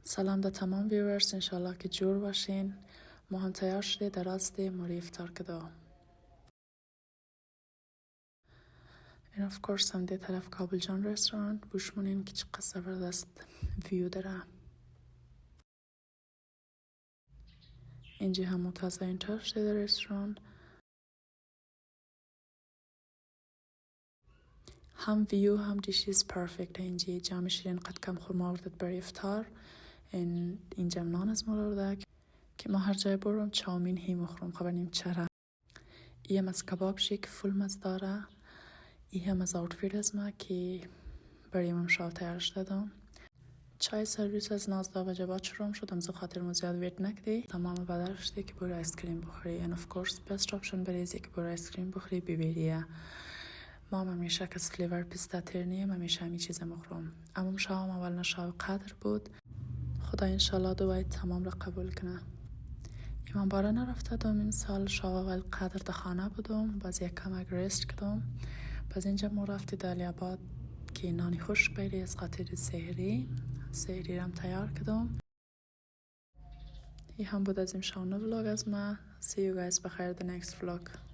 سلام به تمام ویورز، انشالله که جور باشین. ما هم تیار شده در راستیم موری افطار کده. این اف کورس هم ده طرف کابل جان رستوران بوشمونین که چقدر زبردست ویو داره. اینجا هم متازه این تر شده در رستوران. هم ویو هم دیشیز پرفکت. اینجا جامع شیرین قد کم خورما آوردد برای افطار. اینجا نان از ما آورده که ما هر جای برم چاومین هی مخورم، خبر نیم چرا. این از کباب شیک فول مزه داره. این هم از آوتفیت از ما که برای من شال تیارش دادم. چای سرویس از نازده وجبات شروع شدم زو خاطر مزیاد ویت نکدی. تمام بدرش دی که برای آیسکریم بخوری. این اف کورس بست آپشن بریزی که برای آیسکریم بخوری بیبریه. ما همیشه کس فلیور پیستا ترنیم همیشه همی چیز مخورم. اما شام اول نشاو قدر بود. خدا انشالله دوای تمام را قبول کنه. ایمان بارا نرفته دوم این سال شاو اول قدر در خانه بودم. باز یک کم اگریست کدم. باز اینجا ما رفتی دالی آباد که نانی خوش بیری از خاطر سحری رم تیار کدم. این هم بود از این شاونه ولاگ از ما. See you guys بخیر the next vlog.